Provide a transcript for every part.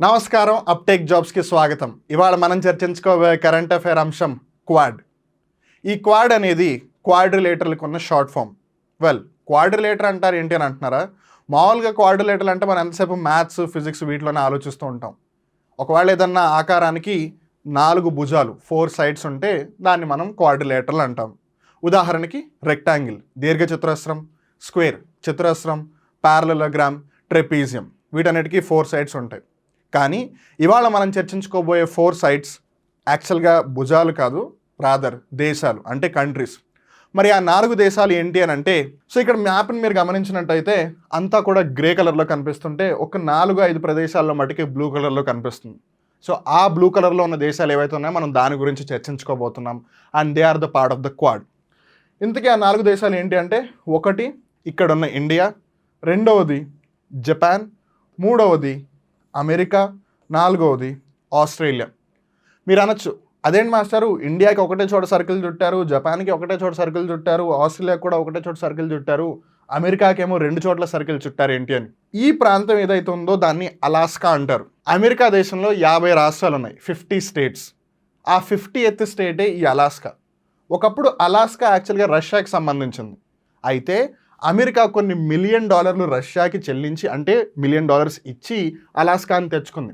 నమస్కారం, అప్టేక్ జాబ్స్కి స్వాగతం. ఇవాళ మనం చర్చించుకోబోయే కరెంట్ అఫైర్ అంశం క్వాడ్. ఈ క్వాడ్ అనేది క్వాడ్రిలేటర్లకు ఉన్న షార్ట్ ఫామ్. క్వాడ్రిలేటర్ అంటారు ఏంటి అని అంటున్నారా? మామూలుగా క్వాడ్రిలేటర్లు అంటే మనం ఎంతసేపు మ్యాథ్స్, ఫిజిక్స్ వీటిలోనే ఆలోచిస్తూ ఉంటాం. ఒకవేళ ఏదన్నా ఆకారానికి 4 భుజాలు 4 సైడ్స్ ఉంటే దాన్ని మనం క్వాడ్రిలేటర్లు అంటాం. ఉదాహరణకి రెక్టాంగిల్, దీర్ఘచతురస్రం, స్క్వేర్ చతురస్రం, పారలలోగ్రామ్, ట్రెపీజియం వీటన్నిటికీ 4 సైడ్స్ ఉంటాయి. కానీ ఇవాళ మనం చర్చించుకోబోయే 4 సైడ్స్ యాక్చువల్గా భుజాలు కాదు, రాదర్ దేశాలు అంటే కంట్రీస్. మరి ఆ 4 దేశాలు ఏంటి అని అంటే, సో ఇక్కడ మ్యాప్ని మీరు గమనించినట్టయితే అంతా కూడా గ్రే కలర్లో కనిపిస్తుంటే ఒక 4-5 ప్రదేశాల్లో మటుకి బ్లూ కలర్లో కనిపిస్తుంది. సో ఆ బ్లూ కలర్లో ఉన్న దేశాలు ఏవైతే ఉన్నాయో మనం దాని గురించి చర్చించుకోబోతున్నాం. And they are the part of the Quad. ఇంతకీ ఆ 4 దేశాలు ఏంటి అంటే, ఒకటి ఇక్కడున్న ఇండియా, రెండవది జపాన్, మూడవది అమెరికా, నాలుగవది ఆస్ట్రేలియా. మీరు అనొచ్చు, అదేంటి మాస్టారు, ఇండియాకి ఒకటే చోట సర్కిల్ చుట్టారు, జపాన్కి ఒకటే చోట సర్కిల్ చుట్టారు, ఆస్ట్రేలియాకి కూడా ఒకటే చోట సర్కిల్ చుట్టారు, అమెరికాకేమో 2 చోట్ల సర్కిల్ చుట్టారు ఏంటి అని. ఈ ప్రాంతం ఏదైతే ఉందో దాన్ని అలాస్కా అంటారు. అమెరికా దేశంలో 50 రాష్ట్రాలు ఉన్నాయి, 50 స్టేట్స్. ఆ 50th స్టేటే ఈ అలాస్కా. ఒకప్పుడు అలాస్కా యాక్చువల్గా రష్యాకి సంబంధించింది. అయితే అమెరికా కొన్ని $1 మిలియన్ రష్యాకి చెల్లించి, అంటే $1 మిలియన్ ఇచ్చి అలాస్కాని తెచ్చుకుంది.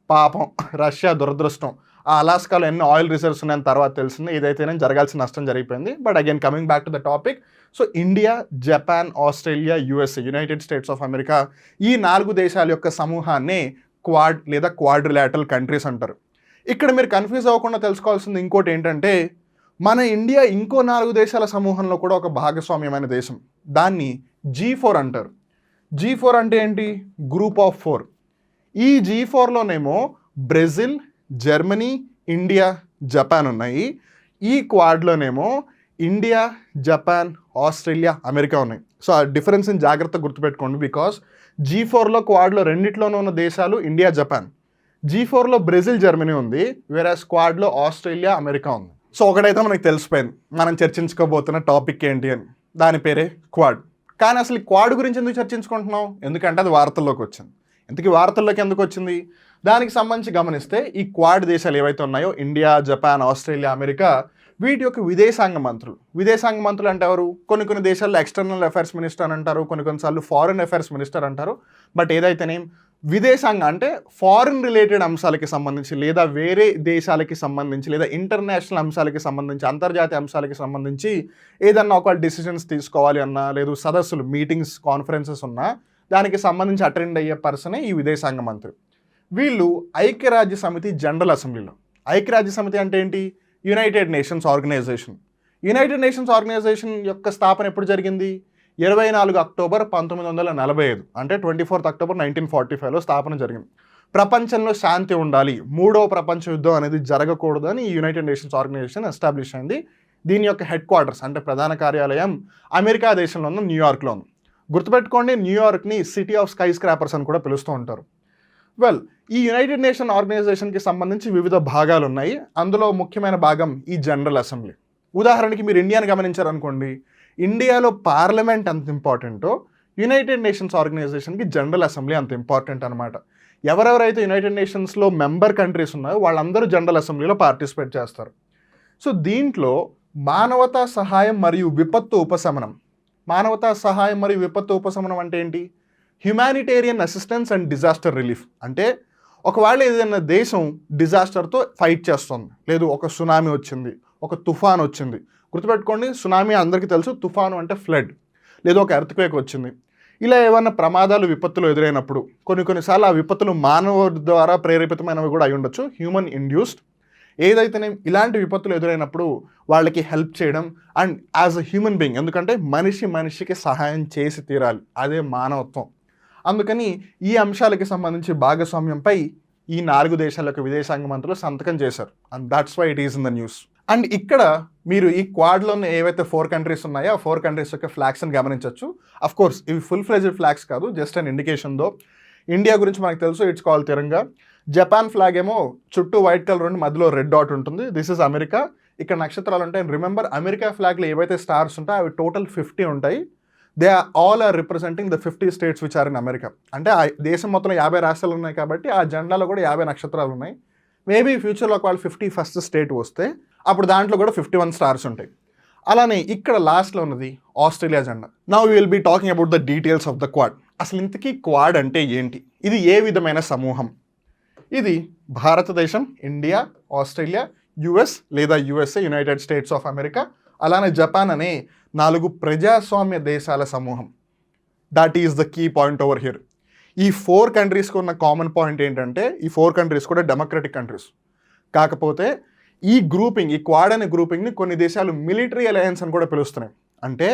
పాపం రష్యా దురదృష్టం, ఆ అలాస్కాలో ఎన్ని ఆయిల్ రిజర్వ్స్ ఉన్నాయని తర్వాత తెలిసింది. ఇదైతేనే జరగాల్సిన నష్టం జరిగిపోయింది. But again coming back to the topic, so India, Japan, Australia, USA, United States of America, ఈ 4 దేశాల యొక్క సమూహాన్నే క్వాడ్ లేదా క్వాడ్రిలేటరల్ కంట్రీస్ అంటారు. ఇక్కడ మీరు కన్ఫ్యూజ్ అవ్వకుండా తెలుసుకోవాల్సింది ఇంకోటి ఏంటంటే, మన ఇండియా ఇంకో 4 దేశాల సమూహంలో కూడా ఒక భాగస్వామ్యమైన దేశం. దాన్ని G4 అంటారు. G4 అంటే ఏంటి? Group of 4. ఈ G4లోనేమో బ్రెజిల్, జర్మనీ, ఇండియా, జపాన్ ఉన్నాయి. ఈ క్వాడ్లోనేమో ఇండియా, జపాన్, ఆస్ట్రేలియా, అమెరికా ఉన్నాయి. సో ఆ డిఫరెన్స్ని జాగ్రత్తగా గుర్తుపెట్టుకోండి. బికాస్ G4లో క్వాడ్లో రెండిట్లోనూ ఉన్న దేశాలు ఇండియా, జపాన్. G4లో బ్రెజిల్, జర్మనీ ఉంది, వేరే స్క్వాడ్లో ఆస్ట్రేలియా, అమెరికా ఉంది. సో ఒకటైతే మనకు తెలిసిపోయింది, మనం చర్చించుకోబోతున్న టాపిక్ ఏంటి అని. దాని పేరే క్వాడ్. కానీ అసలు ఈ క్వాడ్ గురించి ఎందుకు చర్చించుకుంటున్నాం? ఎందుకంటే అది వార్తల్లోకి వచ్చింది. ఇంతకీ వార్తల్లోకి ఎందుకు వచ్చింది? దానికి సంబంధించి గమనిస్తే ఈ క్వాడ్ దేశాలు ఏవైతే ఉన్నాయో ఇండియా, జపాన్, ఆస్ట్రేలియా, అమెరికా, వీటి యొక్క విదేశాంగ మంత్రులు అంటే ఎవరు? కొన్ని దేశాల్లో ఎక్స్టర్నల్ అఫైర్స్ మినిస్టర్ అని అంటారు, కొన్నిసార్లు ఫారిన్ అఫైర్స్ మినిస్టర్ అంటారు. బట్ ఏదైతేనే విదేశాంగ అంటే ఫారిన్ రిలేటెడ్ అంశాలకి సంబంధించి, లేదా వేరే దేశాలకి సంబంధించి, లేదా ఇంటర్నేషనల్ అంశాలకి సంబంధించి, అంతర్జాతీయ అంశాలకి సంబంధించి ఏదన్నా ఒక డిసిషన్స్ తీసుకోవాలి అన్నా, లేదు సదస్సులు, మీటింగ్స్, కాన్ఫరెన్సెస్ ఉన్నా దానికి సంబంధించి అటెండ్ అయ్యే పర్సనే ఈ విదేశాంగ మంత్రి. వీళ్ళు ఐక్యరాజ్య సమితి జనరల్ అసెంబ్లీలో, ఐక్యరాజ్య సమితి అంటే ఏంటి? United Nations Organisation. United Nations Organisation యొక్క స్థాపన ఎప్పుడు జరిగింది? 24 అక్టోబర్ 1945, అంటే 24 అక్టోబర్ 1945లో స్థాపన జరిగింది. ప్రపంచంలో శాంతి ఉండాలి, 3వ ప్రపంచ యుద్ధం అనేది జరగకూడదు అని యునైటెడ్ నేషన్స్ ఆర్గనైజేషన్ ఎస్టాబ్లిష్ అయింది. దీని యొక్క హెడ్ క్వార్టర్స్ అంటే ప్రధాన కార్యాలయం అమెరికా దేశంలో ఉన్న న్యూయార్క్లో ఉంది. గుర్తుపెట్టుకోండి, న్యూయార్క్ని సిటీ ఆఫ్ స్కై స్క్రాపర్స్ అని కూడా పిలుస్తూ ఉంటారు. ఈ యునైటెడ్ నేషన్ ఆర్గనైజేషన్కి సంబంధించి వివిధ భాగాలు ఉన్నాయి. అందులో ముఖ్యమైన భాగం ఈ జనరల్ అసెంబ్లీ. ఉదాహరణకి మీరు ఇండియాని గమనించారనుకోండి, ఇండియాలో పార్లమెంట్ అంత ఇంపార్టెంటో యునైటెడ్ నేషన్స్ ఆర్గనైజేషన్కి జనరల్ అసెంబ్లీ అంత ఇంపార్టెంట్ అనమాట. ఎవరెవరైతే యునైటెడ్ నేషన్స్లో మెంబర్ కంట్రీస్ ఉన్నాయో వాళ్ళందరూ జనరల్ అసెంబ్లీలో పార్టిసిపేట్ చేస్తారు. సో దీంట్లో మానవతా సహాయం మరియు విపత్తు ఉపశమనం. మానవతా సహాయం మరియు విపత్తు ఉపశమనం అంటే ఏంటి? Humanitarian assistance and disaster relief. అంటే ఒకవేళ ఏదైనా దేశం డిజాస్టర్తో ఫైట్ చేస్తుంది, లేదు ఒక సునామీ వచ్చింది, ఒక తుఫాన్ వచ్చింది. గుర్తుపెట్టుకోండి, సునామీ అందరికీ తెలుసు, తుఫాను అంటే ఫ్లడ్, లేదా ఒక ఎర్త్క్వేక్ వచ్చింది. ఇలా ఏమైనా ప్రమాదాలు, విపత్తులు ఎదురైనప్పుడు కొన్నిసార్లు ఆ విపత్తులు మానవ ద్వారా ప్రేరేపితమైనవి కూడా అయి ఉండొచ్చు, హ్యూమన్ ఇండ్యూస్డ్. ఏదైతేనే ఇలాంటి విపత్తులు ఎదురైనప్పుడు వాళ్ళకి హెల్ప్ చేయడం, and as a human being, ఎందుకంటే మనిషికి సహాయం చేసి తీరాలి, అదే మానవత్వం. అందుకని ఈ అంశాలకి సంబంధించి భాగస్వామ్యంపై ఈ 4 దేశాల యొక్క విదేశాంగ మంత్రులు సంతకం చేశారు. And that's why it is in the news. And ఇక్కడ మీరు ఈ క్వాడ్లో ఏవైతే 4 కంట్రీస్ ఉన్నాయో ఆ 4 కంట్రీస్ యొక్క ఫ్లాగ్స్ని గమనించవచ్చు. అఫ్ కోర్స్ ఇవి ఫుల్ ఫ్లెజ్డ్ ఫ్లాగ్స్ కాదు, just an indication though. India గురించి మనకు తెలుసు, it's call Tiranga. Japan flag ఏమో చుట్టూ వైట్ కలర్ ఉండి మధ్యలో రెడ్ డాట్ ఉంటుంది, దిస్ ఇస్ అమెరికా. ఇక్కడ నక్షత్రాలు ఉంటాయి. రిమెంబర్, అమెరికా ఫ్లాగ్లో ఏవైతే స్టార్స్ ఉంటాయో అవి టోటల్ 50 ఉంటాయి. They all are representing the 50 states which are in America. అంటే ఆ దేశం మొత్తం 50 రాష్ట్రాలు ఉన్నాయి కాబట్టి ఆ జెండాలో కూడా 50 నక్షత్రాలు ఉన్నాయి. మేబీ ఫ్యూచర్లో ఒకవేళ 51st స్టేట్ వస్తే అప్పుడు దాంట్లో కూడా 51 స్టార్స్ ఉంటాయి. అలానే ఇక్కడ లాస్ట్లో ఉన్నది ఆస్ట్రేలియా జెండా. Now we will be talking about the details of the Quad. అసలు ఇంతకీ క్వాడ్ అంటే ఏంటి, ఇది ఏ విధమైన సమూహం? ఇది భారతదేశం, ఇండియా, ఆస్ట్రేలియా, యుఎస్ లేదా USA, United States of America, అలానే జపాన్ అనే 4 ప్రజాస్వామ్య దేశాల సమూహం. That is the key point over here. ఈ 4 కంట్రీస్కి ఉన్న కామన్ పాయింట్ ఏంటంటే ఈ 4 కంట్రీస్ కూడా డెమోక్రటిక్ కంట్రీస్. కాకపోతే ఈ గ్రూపింగ్, ఈ క్వాడ్ అనే గ్రూపింగ్ని కొన్ని దేశాలు మిలిటరీ అలయన్స్ అని కూడా పిలుస్తున్నాయి. అంటే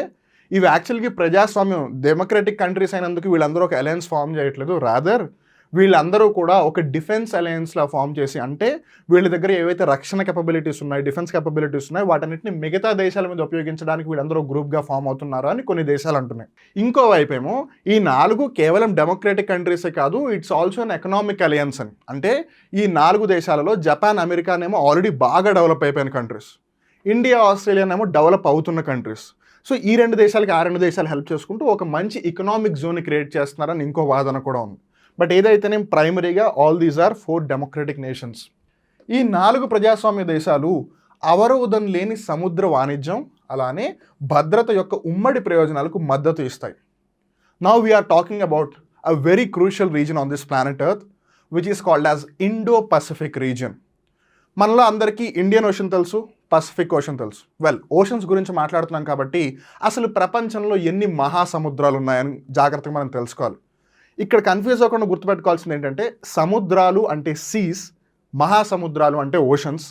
ఇవి యాక్చువల్గా ప్రజాస్వామ్యం డెమోక్రటిక్ కంట్రీస్ అయినందుకు వీళ్ళందరూ ఒక అలయన్స్ ఫామ్ చేయట్లేదు, రాదర్ వీళ్ళందరూ కూడా ఒక డిఫెన్స్ అలయన్స్లా ఫామ్ చేసి, అంటే వీళ్ళ దగ్గర ఏవైతే రక్షణ కెపబిలిటీస్ ఉన్నాయి, డిఫెన్స్ కెపబిలిటీస్ ఉన్నాయి, వాటన్నిటిని మిగతా దేశాల మీద ఉపయోగించడానికి వీళ్ళందరూ గ్రూప్గా ఫామ్ అవుతున్నారు అని కొన్ని దేశాలు అంటున్నాయి. ఇంకోవైపు ఏమో ఈ 4 కేవలం డెమోక్రటిక్ కంట్రీసే కాదు, it's also an economic alliance అని. అంటే ఈ 4 దేశాలలో జపాన్, అమెరికానేమో ఆల్రెడీ బాగా డెవలప్ అయిపోయిన కంట్రీస్, ఇండియా, ఆస్ట్రేలియానేమో డెవలప్ అవుతున్న కంట్రీస్. సో ఈ 2 దేశాలకి ఆ 2 దేశాలు హెల్ప్ చేసుకుంటూ ఒక మంచి ఎకనామిక్ జోన్ని క్రియేట్ చేస్తున్నారని ఇంకో వాదన కూడా ఉంది. బట్ ఏదైతేనే ప్రైమరీగా all these are 4 democratic nations. ఈ 4 ప్రజాస్వామ్య దేశాలు అవరోధం లేని సముద్ర వాణిజ్యం, అలానే భద్రత యొక్క ఉమ్మడి ప్రయోజనాలకు మద్దతు ఇస్తాయి. Now we're talking about a very crucial region on this planet earth which is called as Indo Pacific region. మనలో అందరికీ ఇండియన్ ఓషన్ తెలుసు, పసిఫిక్ ఓషన్ తెలుసు. వెల్, ఓషన్స్ గురించి మాట్లాడుతున్నాం కాబట్టి అసలు ప్రపంచంలో ఎన్ని మహాసముద్రాలు ఉన్నాయని జాగ్రత్తగా మనం తెలుసుకోవాలి. ఇక్కడ కన్ఫ్యూజ్ అవ్వకుండా గుర్తుపెట్టుకోవాల్సింది ఏంటంటే సముద్రాలు అంటే సీస్, మహాసముద్రాలు అంటే ఓషన్స్.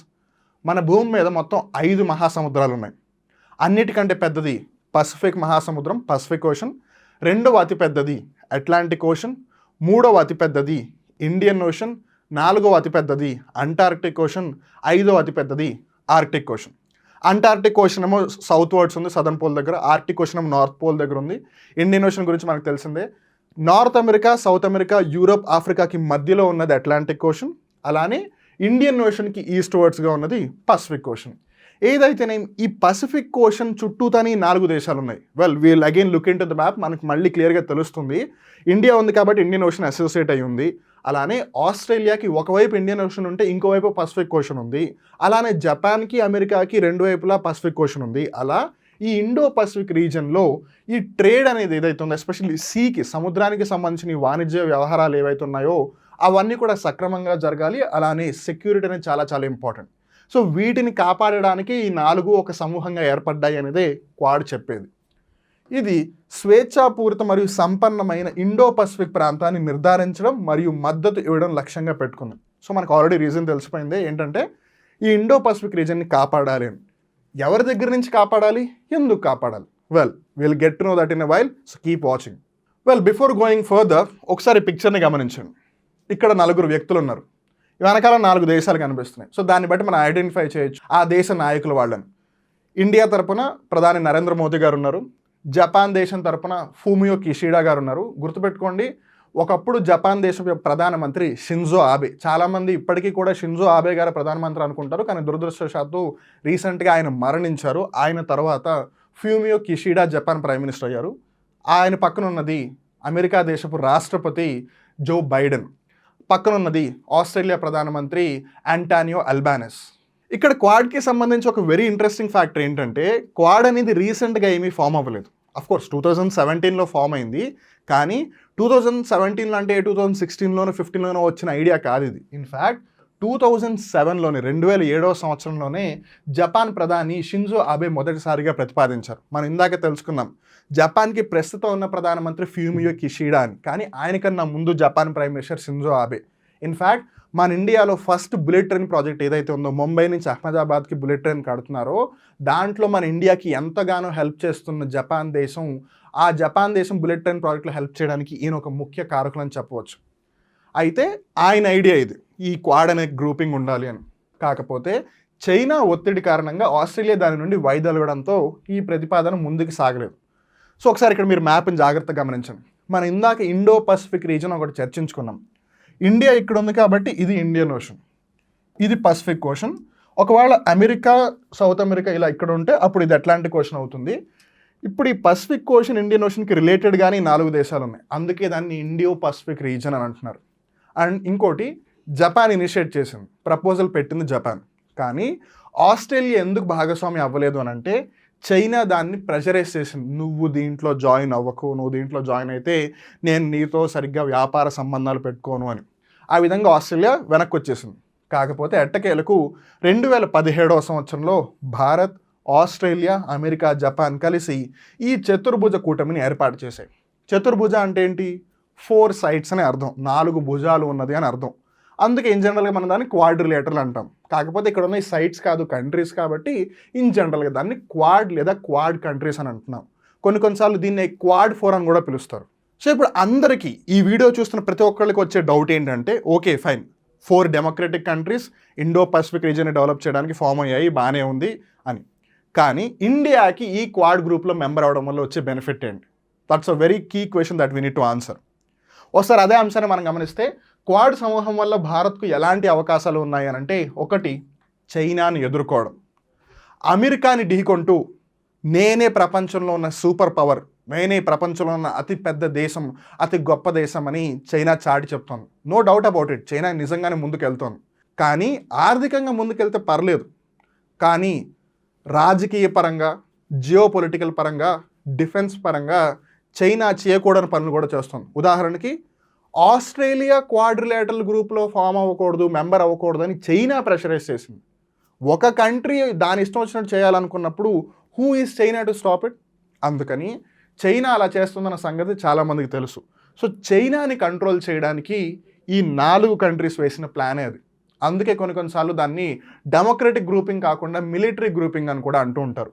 మన భూమి మీద మొత్తం 5 మహాసముద్రాలు ఉన్నాయి. అన్నిటికంటే పెద్దది పసిఫిక్ మహాసముద్రం, పసిఫిక్ ఓషన్. 2వ అతిపెద్దది అట్లాంటిక్ ఓషన్. 3వ అతిపెద్దది ఇండియన్ ఓషన్. 4వ అతిపెద్దది అంటార్క్టిక్ ఓషన్. 5వ అతిపెద్దది ఆర్క్టిక్ ఓషన్. అంటార్క్టిక్ ఓషన్ ఏమో సౌత్ వర్డ్స్ ఉంది, సదర్న్ పోల్ దగ్గర. ఆర్క్టిక్ ఓషన్ ఏమో నార్త్ పోల్ దగ్గర ఉంది. ఇండియన్ ఓషన్ గురించి మనకు తెలిసిందే. North America, South America, Europe, ఆఫ్రికాకి మధ్యలో ఉన్నది అట్లాంటిక్ ఓషన్. అలానే ఇండియన్ ఓషన్కి ఈస్ట్ వర్డ్స్గా ఉన్నది పసిఫిక్ ఓషన్. ఏదైతేనే ఈ పసిఫిక్ ఓషన్ చుట్టూతాని 4 దేశాలు ఉన్నాయి. Well, we'll again look in to the map, మనకు మళ్ళీ క్లియర్గా తెలుస్తుంది. ఇండియా ఉంది కాబట్టి ఇండియన్ ఓషన్ అసోసియేట్ అయి ఉంది. అలానే ఆస్ట్రేలియాకి ఒకవైపు ఇండియన్ ఓషన్ ఉంటే ఇంకోవైపు పసిఫిక్ ఓషన్ ఉంది. అలానే జపాన్కి, అమెరికాకి 2 వైపులా పసిఫిక్ ఓషన్ ఉంది. అలా ఈ ఇండో పసిఫిక్ రీజియన్లో ఈ ట్రేడ్ అనేది ఏదైతే ఉందో, ఎస్పెషల్లీ సీకి, సముద్రానికి సంబంధించిన వాణిజ్య వ్యవహారాలు ఏవైతే ఉన్నాయో అవన్నీ కూడా సక్రమంగా జరగాలి. అలానే సెక్యూరిటీ అనేది చాలా చాలా ఇంపార్టెంట్. సో వీటిని కాపాడడానికి ఈ 4 ఒక సమూహంగా ఏర్పడ్డాయి అనేదే క్వాడ్ చెప్పేది. ఇది స్వేచ్ఛాపూరిత మరియు సంపన్నమైన ఇండో పసిఫిక్ ప్రాంతాన్ని నిర్ధారించడం మరియు మద్దతు ఇవ్వడం లక్ష్యంగా పెట్టుకుంది. సో మనకు ఆల్రెడీ రీజన్ తెలిసిపోయింది ఏంటంటే ఈ ఇండో పసిఫిక్ రీజన్ని కాపాడాలి అని. ఎవరి దగ్గర నుంచి కాపాడాలి, ఎందుకు కాపాడాలి? Well, will get to know that in a while, so keep watching. Well, before going further ఒకసారి పిక్చర్ని గమనించండి. ఇక్కడ 4 వ్యక్తులు ఉన్నారు, వెనకాల 4 దేశాలు కనిపిస్తున్నాయి. సో దాన్ని బట్టి మనం ఐడెంటిఫై చేయొచ్చు ఆ దేశ నాయకులు వాళ్ళని. ఇండియా తరపున ప్రధాని నరేంద్ర మోదీ గారు ఉన్నారు. జపాన్ దేశం తరపున ఫూమియో కిషిడా గారు ఉన్నారు. గుర్తుపెట్టుకోండి, ఒకప్పుడు జపాన్ దేశం ప్రధానమంత్రి షింజో ఆబే. చాలామంది ఇప్పటికీ కూడా షింజో ఆబే గారు ప్రధానమంత్రి అనుకుంటారు, కానీ దురదృష్టవశాత్తు రీసెంట్గా ఆయన మరణించారు. ఆయన తర్వాత ఫూమియో కిషిడా జపాన్ ప్రైమ్ మినిస్టర్ అయ్యారు. ఆయన పక్కన ఉన్నది అమెరికా దేశపు రాష్ట్రపతి జో బైడెన్. పక్కనున్నది ఆస్ట్రేలియా ప్రధానమంత్రి ఆంటోనియో అల్బానెస్. ఇక్కడ క్వాడ్కి సంబంధించి ఒక వెరీ ఇంట్రెస్టింగ్ ఫ్యాక్టర్ ఏంటంటే క్వాడ్ అనేది రీసెంట్గా ఏమీ ఫామ్ అవ్వలేదు. అఫ్కోర్స్ 2017లో ఫామ్ అయింది, కానీ 2017లో అంటే 2016లోనో 15లోనో వచ్చిన ఐడియా కాదు ఇది. ఇన్ఫ్యాక్ట్ 2007లోనే 2007వ సంవత్సరంలోనే జపాన్ ప్రధాని షింజో ఆబే మొదటిసారిగా ప్రతిపాదించారు. మనం ఇందాక తెలుసుకున్నాం జపాన్కి ప్రస్తుతం ఉన్న ప్రధానమంత్రి ఫూమియో కిషిడా అని, కానీ ఆయనకన్నా ముందు Japan prime minister Shinzo Abe. In fact మన ఇండియాలో ఫస్ట్ బుల్లెట్ ట్రైన్ ప్రాజెక్ట్ ఏదైతే ఉందో, ముంబై నుంచి అహ్మదాబాద్కి బుల్లెట్ ట్రైన్ కడుతున్నారో, దాంట్లో మన ఇండియాకి ఎంతగానో హెల్ప్ చేస్తున్న జపాన్ దేశం, ఆ జపాన్ దేశం బుల్లెట్ ట్రైన్ ప్రాజెక్ట్లో హెల్ప్ చేయడానికి ఈయన ఒక ముఖ్య కారకులు అని చెప్పవచ్చు. అయితే ఆయన ఐడియా ఇది, ఈ క్వాడ్ అనే గ్రూపింగ్ ఉండాలి అని. కాకపోతే చైనా ఒత్తిడి కారణంగా ఆస్ట్రేలియా దాని నుండి వైదొలగడంతో ఈ ప్రతిపాదన ముందుకు సాగలేదు. సో ఒకసారి ఇక్కడ మీరు మ్యాప్ని జాగ్రత్తగా గమనించండి. మనం ఇందాక ఇండో పసిఫిక్ రీజన్ ఒకటి చర్చించుకున్నాం. ఇండియా ఇక్కడ ఉంది కాబట్టి ఇది ఇండియన్ ఓషన్, ఇది పసిఫిక్ ఓషన్. ఒకవేళ అమెరికా, సౌత్ అమెరికా ఇలా ఇక్కడ ఉంటే అప్పుడు ఇది అట్లాంటిక్ ఓషన్ అవుతుంది. ఇప్పుడు ఈ పసిఫిక్ ఓషన్ ఇండియన్ ఓషన్కి రిలేటెడ్గానే 4 దేశాలు ఉన్నాయి, అందుకే దాన్ని ఇండియో పసిఫిక్ రీజన్ అని అంటున్నారు. అండ్ ఇంకోటి జపాన్ ఇనిషియేట్ చేసింది, ప్రపోజల్ పెట్టింది జపాన్. కానీ ఆస్ట్రేలియా ఎందుకు భాగస్వామి అవ్వలేదు అని అంటే చైనా దాన్ని ప్రెషరైజ్ చేసింది, నువ్వు దీంట్లో జాయిన్ అవ్వకు, నువ్వు దీంట్లో జాయిన్ అయితే నేను నీతో సరిగ్గా వ్యాపార సంబంధాలు పెట్టుకోను అని. ఆ విధంగా ఆస్ట్రేలియా వెనక్కి వచ్చేసింది. కాకపోతే ఎట్టకేలకు 2017వ సంవత్సరంలో భారత్, ఆస్ట్రేలియా, అమెరికా, జపాన్ కలిసి ఈ చతుర్భుజ కూటమిని ఏర్పాటు చేశాయి. చతుర్భుజ అంటే ఏంటి? 4 సైడ్స్ అని అర్థం, 4 భుజాలు ఉన్నది అని అర్థం. అందుకే ఇన్ జనరల్గా మనం దాన్ని క్వాడ్రిలేటరల్ అంటాం. కాకపోతే ఇక్కడ ఉన్న ఈ సైట్స్ కాదు, కంట్రీస్ కాబట్టి ఇన్ జనరల్గా దాన్ని క్వాడ్ లేదా క్వాడ్ కంట్రీస్ అని అంటున్నాం. కొన్నిసార్లు దీన్ని క్వాడ్ 4 అని కూడా పిలుస్తారు. సో ఇప్పుడు అందరికీ ఈ వీడియో చూస్తున్న ప్రతి ఒక్కరికి వచ్చే డౌట్ ఏంటంటే, okay fine, 4 democratic countries Indo Pacific రీజియన్ని డెవలప్ చేయడానికి ఫామ్ అయ్యాయి, బాగానే ఉంది అని. కానీ ఇండియాకి ఈ క్వాడ్ గ్రూప్లో మెంబర్ అవడం వల్ల వచ్చే బెనిఫిట్ ఏంటి? That's a very key question that we need to answer. ఒకసారి అదే అంశాన్ని మనం గమనిస్తే క్వాడ్ సమూహం వల్ల భారత్కు ఎలాంటి అవకాశాలు ఉన్నాయి అని అంటే, ఒకటి చైనాని ఎదుర్కోవడం, అమెరికాని ఢీకొంటూ నేనే ప్రపంచంలో ఉన్న సూపర్ పవర్, నేనే ప్రపంచంలో ఉన్న అతి పెద్ద దేశం, అతి గొప్ప దేశం అని చైనా చాటి చెప్తోంది. No doubt about it, China నిజంగానే ముందుకెళ్తోంది. కానీ ఆర్థికంగా ముందుకెళ్తే పర్లేదు, కానీ రాజకీయ పరంగా, జియో పొలిటికల్ పరంగా, డిఫెన్స్ పరంగా చైనా చేయకూడని పనులు కూడా చేస్తుంది. ఉదాహరణకి ఆస్ట్రేలియా క్వాడ్రిలేటరల్ గ్రూప్లో ఫామ్ అవ్వకూడదు, మెంబర్ అవ్వకూడదు అని చైనా ప్రెషరైజ్ చేసింది. ఒక కంట్రీ దాని ఇష్టం వచ్చినట్టు చేయాలనుకున్నప్పుడు who is China to stop it? అందుకని చైనా అలా చేస్తుందన్న సంగతి చాలామందికి తెలుసు. సో చైనాని కంట్రోల్ చేయడానికి ఈ 4 కంట్రీస్ వేసిన ప్లానే అది. అందుకే కొన్నిసార్లు దాన్ని డెమోక్రటిక్ గ్రూపింగ్ కాకుండా మిలిటరీ గ్రూపింగ్ అని కూడా అంటూ ఉంటారు.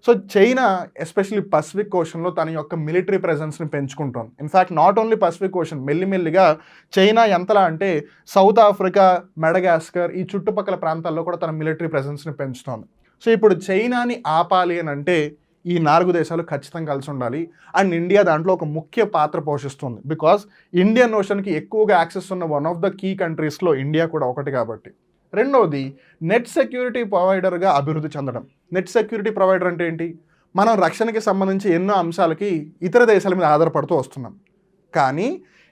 సో చైనా ఎస్పెషల్లీ పసిఫిక్ ఓషన్లో తన యొక్క మిలిటరీ ప్రెజెన్స్ని పెంచుకుంటోంది. In fact not only Pacific Ocean, మెల్లిమెల్లిగా చైనా ఎంతలా అంటే సౌత్ ఆఫ్రికా, మెడగాస్కర్ ఈ చుట్టుపక్కల ప్రాంతాల్లో కూడా తన మిలిటరీ ప్రెజెన్స్ని పెంచుతోంది. సో ఇప్పుడు చైనాని ఆపాలి అని అంటే ఈ 4 దేశాలు ఖచ్చితంగా కలిసి ఉండాలి. అండ్ ఇండియా దాంట్లో ఒక ముఖ్య పాత్ర పోషిస్తుంది. బికాజ్ ఇండియన్ ఓషన్కి ఎక్కువగా యాక్సెస్ ఉన్న వన్ ఆఫ్ ద కీ కంట్రీస్లో ఇండియా కూడా ఒకటి కాబట్టి. రెండవది నెట్ సెక్యూరిటీ ప్రొవైడర్గా అభివృద్ధి చెందడం. నెట్ సెక్యూరిటీ ప్రొవైడర్ అంటే ఏంటి? మనం రక్షణకి సంబంధించి ఎన్నో అంశాలకి ఇతర దేశాల మీద ఆధారపడుతూ వస్తున్నాం. కానీ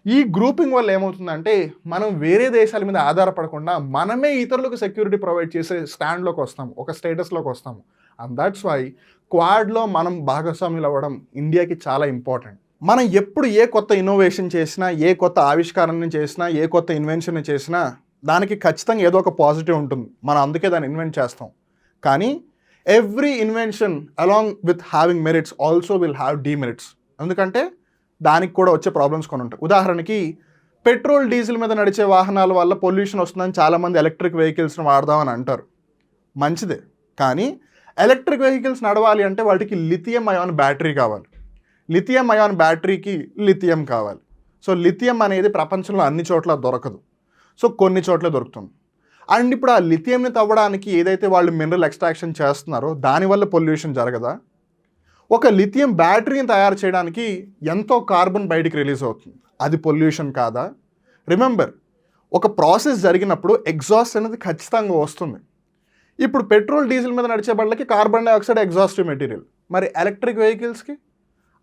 ఈ గ్రూపింగ్ వల్ల ఏమవుతుందంటే మనం వేరే దేశాల మీద ఆధారపడకుండా మనమే ఇతరులకు సెక్యూరిటీ ప్రొవైడ్ చేసే స్టాండ్లోకి వస్తాము, ఒక స్టేటస్లోకి వస్తాము. అండ్ దట్స్ వై క్వాడ్లో మనం భాగస్వాములు అవ్వడం ఇండియాకి చాలా ఇంపార్టెంట్. మనం ఎప్పుడు ఏ కొత్త ఇన్నోవేషన్ చేసినా, ఏ కొత్త ఆవిష్కరణని చేసినా, ఏ కొత్త ఇన్వెన్షన్ చేసినా దానికి ఖచ్చితంగా ఏదో ఒక పాజిటివ్ ఉంటుంది. మనం అందుకే దాన్ని ఇన్వెంట్ చేస్తాం. కానీ every invention along with having merits also will have demerits. ఎందుకంటే దానికి కూడా వచ్చే ప్రాబ్లమ్స్ కొన్ని ఉంటాయి. ఉదాహరణకి పెట్రోల్, డీజిల్ మీద నడిచే వాహనాల వల్ల పొల్యూషన్ వస్తుందని చాలామంది ఎలక్ట్రిక్ వెహికల్స్ని వాడదామని అంటారు. మంచిదే, కానీ ఎలక్ట్రిక్ వెహికల్స్ నడవాలి అంటే వాటికి లిథియం అయాన్ బ్యాటరీ కావాలి. లిథియం అయాన్ బ్యాటరీకి లిథియం కావాలి. సో లిథియం అనేది ప్రపంచంలో అన్ని చోట్ల దొరకదు, సో కొన్ని చోట్ల దొరుకుతుంది. అండ్ ఇప్పుడు ఆ లిథియంని తవ్వడానికి ఏదైతే వాళ్ళు మినరల్ ఎక్స్ట్రాక్షన్ చేస్తున్నారో దానివల్ల పొల్యూషన్ జరగదా? ఒక లిథియం బ్యాటరీని తయారు చేయడానికి ఎంతో కార్బన్ బయటికి రిలీజ్ అవుతుంది, అది పొల్యూషన్ కాదా? రిమెంబర్, ఒక ప్రాసెస్ జరిగినప్పుడు ఎగ్జాస్ట్ అనేది ఖచ్చితంగా వస్తుంది. ఇప్పుడు పెట్రోల్, డీజిల్ మీద నడిచే బండ్లకి కార్బన్ డైఆక్సైడ్ ఎగ్జాస్టివ్ మెటీరియల్. మరి ఎలక్ట్రిక్ వెహికల్స్కి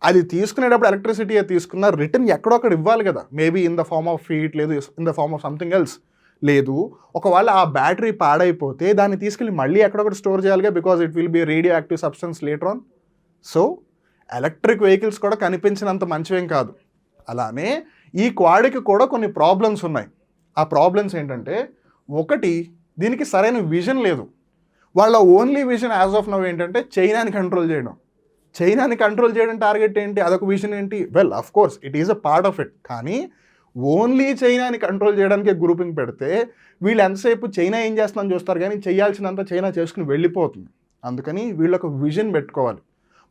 అది తీసుకునేటప్పుడు ఎలక్ట్రిసిటీ తీసుకున్న రిటర్న్ ఎక్కడో అక్కడ ఇవ్వాలి కదా, maybe in the form of heat, లేదు in the form of something else. లేదు, ఒకవేళ ఆ బ్యాటరీ పాడైపోతే దాన్ని తీసుకెళ్ళి మళ్ళీ ఎక్కడొకటి స్టోర్ చేయాలిగా, because it will be radio active substance later on. So electric vehicles కూడా కనిపించినంత మంచివేం కాదు. అలానే ఈ క్వాడ్కి కూడా కొన్ని ప్రాబ్లమ్స్ ఉన్నాయి. ఆ ప్రాబ్లమ్స్ ఏంటంటే, ఒకటి, దీనికి సరైన విజన్ లేదు. వాళ్ళ only vision as of now ఏంటంటే చైనాని కంట్రోల్ చేయడం. చైనాని కంట్రోల్ చేయడం టార్గెట్ ఏంటి? అదొక విజన్ ఏంటి? Well, of course it is a part of it. కానీ ఓన్లీ చైనాని కంట్రోల్ చేయడానికి గ్రూపింగ్ పెడితే వీళ్ళు ఎంతసేపు చైనా ఏం చేస్తుందని చూస్తారు, కానీ చేయాల్సినంత చైనా చేసుకుని వెళ్ళిపోతుంది. అందుకని వీళ్ళొక విజన్ పెట్టుకోవాలి.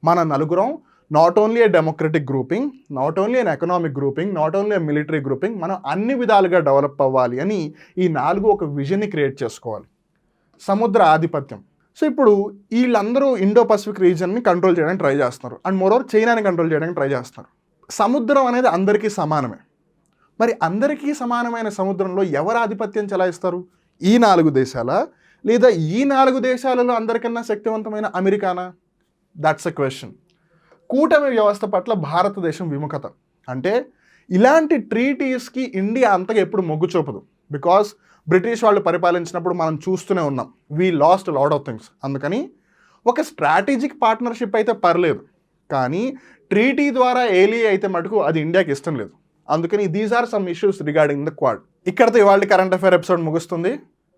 మన నలుగురం not only A democratic grouping, not only an economic grouping, not only A military grouping, మనం అన్ని విధాలుగా డెవలప్ అవ్వాలి అని ఈ 4 ఒక విజన్ని క్రియేట్ చేసుకోవాలి. సముద్ర ఆధిపత్యం. సో ఇప్పుడు వీళ్ళందరూ ఇండో పసిఫిక్ రీజన్ని కంట్రోల్ చేయడానికి ట్రై చేస్తున్నారు. అండ్ మోరోవర్ చైనాని కంట్రోల్ చేయడానికి ట్రై చేస్తున్నారు. సముద్రం అనేది అందరికీ సమానమే. మరి అందరికీ సమానమైన సముద్రంలో ఎవరు ఆధిపత్యం చెలాయిస్తారు? ఈ 4 దేశాలా, లేదా ఈ 4 దేశాలలో అందరికన్నా శక్తివంతమైన అమెరికానా? That's a question. కూటమి వ్యవస్థ పట్ల భారతదేశం విముఖత. అంటే ఇలాంటి ట్రీటీస్కి ఇండియా అంతగా ఎప్పుడు మొగ్గు చూపదు. బికాస్ బ్రిటిష్ వాళ్ళు పరిపాలించినప్పుడు మనం చూస్తూనే ఉన్నాం, we last lot of things. అందుకని ఒక స్ట్రాటజిక్ పార్ట్నర్షిప్ అయితే పర్లేదు, కానీ ట్రీటీ ద్వారా ఏలీ అయితే మటుకు అది ఇండియాకి ఇష్టం లేదు. అందుకని these are some issues regarding the Quad. ఇక్కడతో ఇవాళ కరెంట్ అఫైర్ ఎపిసోడ్ ముగుస్తుంది.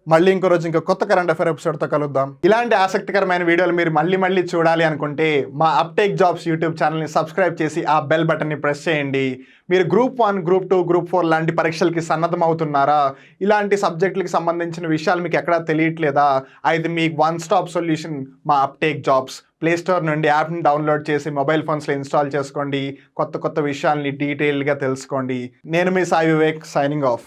మళ్ళీ ఇంకో రోజు ఇంకో కొత్త కరెంట్ అఫైర్ ఎపిసోడ్తో కలుద్దాం. ఇలాంటి ఆసక్తికరమైన వీడియోలు మీరు మళ్ళీ చూడాలి అనుకుంటే మా అప్టేక్ జాబ్స్ యూట్యూబ్ ఛానల్ని సబ్స్క్రైబ్ చేసి ఆ బెల్ బటన్ని ప్రెస్ చేయండి. మీరు గ్రూప్ 1, గ్రూప్ 2, గ్రూప్ 4 లాంటి పరీక్షలకి సన్నద్ధం అవుతున్నారా? ఇలాంటి సబ్జెక్టులకి సంబంధించిన విషయాలు మీకు ఎక్కడా తెలియట్లేదా? అయితే మీకు వన్ స్టాప్ సొల్యూషన్ మా అప్టేక్ జాబ్స్. ప్లేస్టోర్ నుండి యాప్ని డౌన్లోడ్ చేసి మొబైల్ ఫోన్స్లో ఇన్స్టాల్ చేసుకోండి. కొత్త విషయాల్ని డీటెయిల్గా తెలుసుకోండి. నేను మీ సాయి వివేక్, సైనింగ్ ఆఫ్.